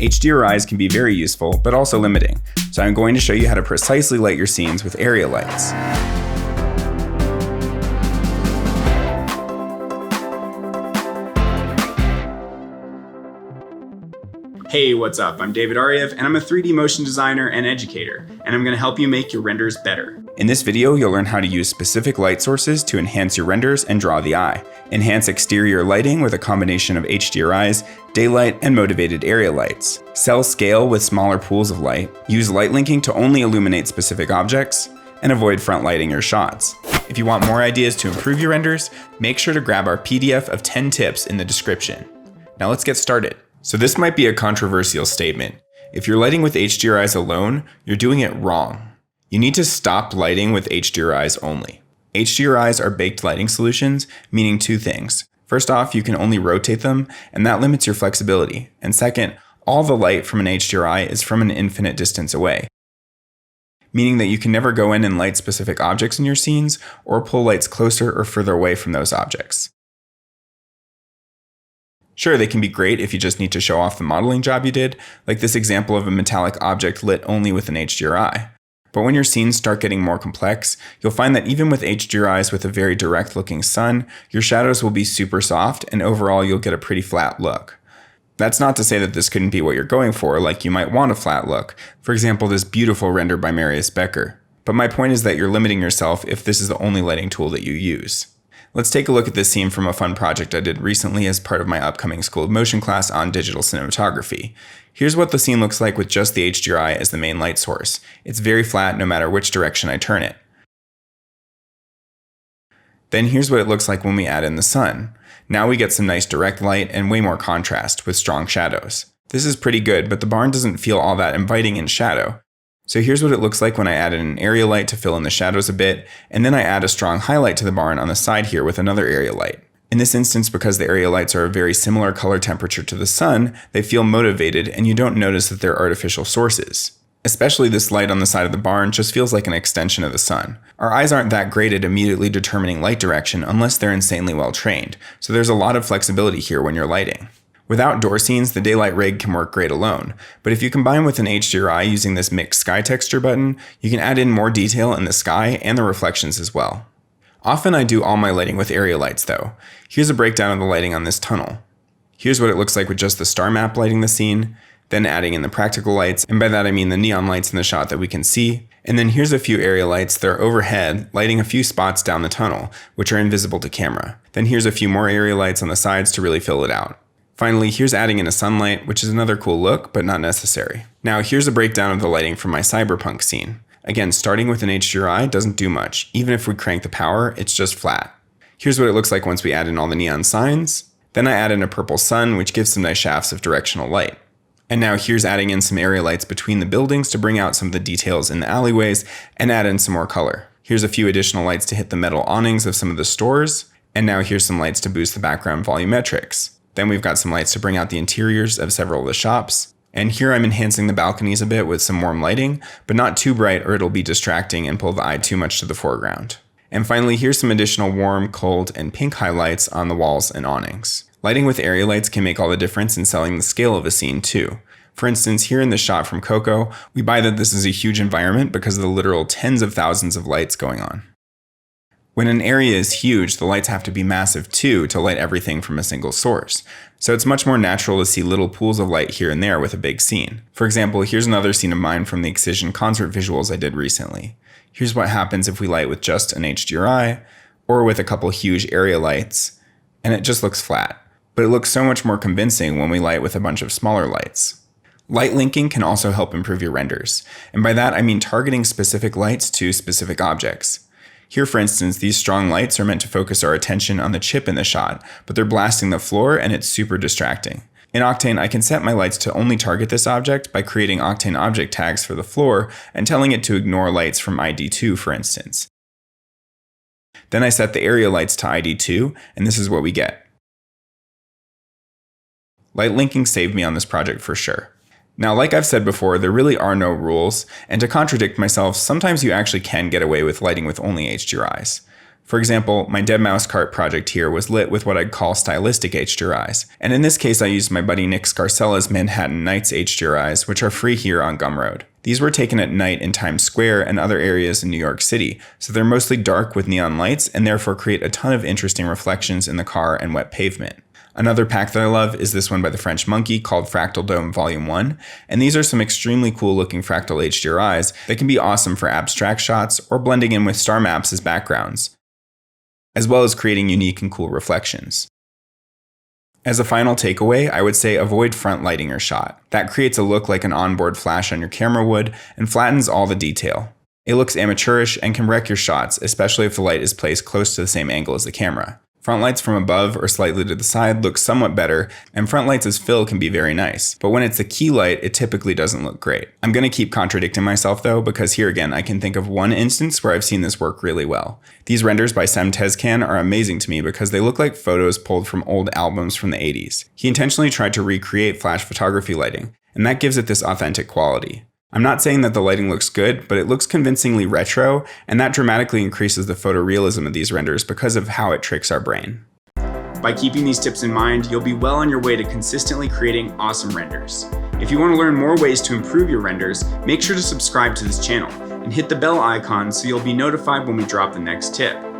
HDRIs can be very useful, but also limiting, so I'm going to show you how to precisely light your scenes with area lights. Hey, what's up? I'm David Ariew, and I'm a 3D motion designer and educator, and I'm going to help you make your renders better. In this video, you'll learn how to use specific light sources to enhance your renders and draw the eye. Enhance exterior lighting with a combination of HDRIs, daylight, and motivated area lights. Cell scale with smaller pools of light. Use light linking to only illuminate specific objects, and avoid front lighting your shots. If you want more ideas to improve your renders, make sure to grab our PDF of 10 tips in the description. Now let's get started. So this might be a controversial statement. If you're lighting with HDRIs alone, you're doing it wrong. You need to stop lighting with HDRIs only. HDRIs are baked lighting solutions, meaning two things. First off, you can only rotate them, and that limits your flexibility. And second, all the light from an HDRI is from an infinite distance away, meaning that you can never go in and light specific objects in your scenes, or pull lights closer or further away from those objects. Sure, they can be great if you just need to show off the modeling job you did, like this example of a metallic object lit only with an HDRI. But when your scenes start getting more complex, you'll find that even with HDRIs with a very direct looking sun, your shadows will be super soft, and overall you'll get a pretty flat look. That's not to say that this couldn't be what you're going for, like you might want a flat look. For example, this beautiful render by Marius Becker. But my point is that you're limiting yourself if this is the only lighting tool that you use. Let's take a look at this scene from a fun project I did recently as part of my upcoming School of Motion class on digital cinematography. Here's what the scene looks like with just the HDRI as the main light source. It's very flat no matter which direction I turn it. Then here's what it looks like when we add in the sun. Now we get some nice direct light and way more contrast with strong shadows. This is pretty good, but the barn doesn't feel all that inviting in shadow. So here's what it looks like when I add in an area light to fill in the shadows a bit, and then I add a strong highlight to the barn on the side here with another area light. In this instance, because the area lights are a very similar color temperature to the sun, they feel motivated and you don't notice that they're artificial sources. Especially this light on the side of the barn just feels like an extension of the sun. Our eyes aren't that great at immediately determining light direction unless they're insanely well trained, so there's a lot of flexibility here when you're lighting. With outdoor scenes, the daylight rig can work great alone, but if you combine with an HDRI using this mixed sky texture button, you can add in more detail in the sky and the reflections as well. Often I do all my lighting with area lights though. Here's a breakdown of the lighting on this tunnel. Here's what it looks like with just the star map lighting the scene, then adding in the practical lights, and by that I mean the neon lights in the shot that we can see, and then here's a few area lights that are overhead, lighting a few spots down the tunnel, which are invisible to camera. Then here's a few more area lights on the sides to really fill it out. Finally, here's adding in a sunlight, which is another cool look, but not necessary. Now here's a breakdown of the lighting from my cyberpunk scene. Again, starting with an HDRI doesn't do much. Even if we crank the power, it's just flat. Here's what it looks like once we add in all the neon signs. Then I add in a purple sun, which gives some nice shafts of directional light. And now here's adding in some area lights between the buildings to bring out some of the details in the alleyways and add in some more color. Here's a few additional lights to hit the metal awnings of some of the stores. And now here's some lights to boost the background volumetrics. Then we've got some lights to bring out the interiors of several of the shops. And here I'm enhancing the balconies a bit with some warm lighting, but not too bright or it'll be distracting and pull the eye too much to the foreground. And finally, here's some additional warm, cold, and pink highlights on the walls and awnings. Lighting with area lights can make all the difference in selling the scale of a scene too. For instance, here in the shot from Coco, we buy that this is a huge environment because of the literal tens of thousands of lights going on. When an area is huge, the lights have to be massive too to light everything from a single source. So it's much more natural to see little pools of light here and there with a big scene. For example, here's another scene of mine from the Excision concert visuals I did recently. Here's what happens if we light with just an HDRI or with a couple huge area lights, and it just looks flat. But it looks so much more convincing when we light with a bunch of smaller lights. Light linking can also help improve your renders, and by that I mean targeting specific lights to specific objects. Here, for instance, these strong lights are meant to focus our attention on the chip in the shot, but they're blasting the floor and it's super distracting. In Octane, I can set my lights to only target this object by creating Octane object tags for the floor and telling it to ignore lights from ID2, for instance. Then I set the area lights to ID2, and this is what we get. Light linking saved me on this project for sure. Now, like I've said before, there really are no rules, and to contradict myself, sometimes you actually can get away with lighting with only HDRIs. For example, my Dead Mouse Cart project here was lit with what I'd call stylistic HDRIs, and in this case I used my buddy Nick Scarcella's Manhattan Nights HDRIs, which are free here on Gumroad. These were taken at night in Times Square and other areas in New York City, so they're mostly dark with neon lights and therefore create a ton of interesting reflections in the car and wet pavement. Another pack that I love is this one by the French Monkey called Fractal Dome Volume 1, and these are some extremely cool looking fractal HDRIs that can be awesome for abstract shots or blending in with star maps as backgrounds, as well as creating unique and cool reflections. As a final takeaway, I would say avoid front lighting your shot. That creates a look like an onboard flash on your camera would and flattens all the detail. It looks amateurish and can wreck your shots, especially if the light is placed close to the same angle as the camera. Front lights from above or slightly to the side look somewhat better, and front lights as fill can be very nice, but when it's a key light, it typically doesn't look great. I'm going to keep contradicting myself though, because here again, I can think of one instance where I've seen this work really well. These renders by Tezcan are amazing to me because they look like photos pulled from old albums from the 80s. He intentionally tried to recreate flash photography lighting, and that gives it this authentic quality. I'm not saying that the lighting looks good, but it looks convincingly retro, and that dramatically increases the photorealism of these renders because of how it tricks our brain. By keeping these tips in mind, you'll be well on your way to consistently creating awesome renders. If you want to learn more ways to improve your renders, make sure to subscribe to this channel and hit the bell icon so you'll be notified when we drop the next tip.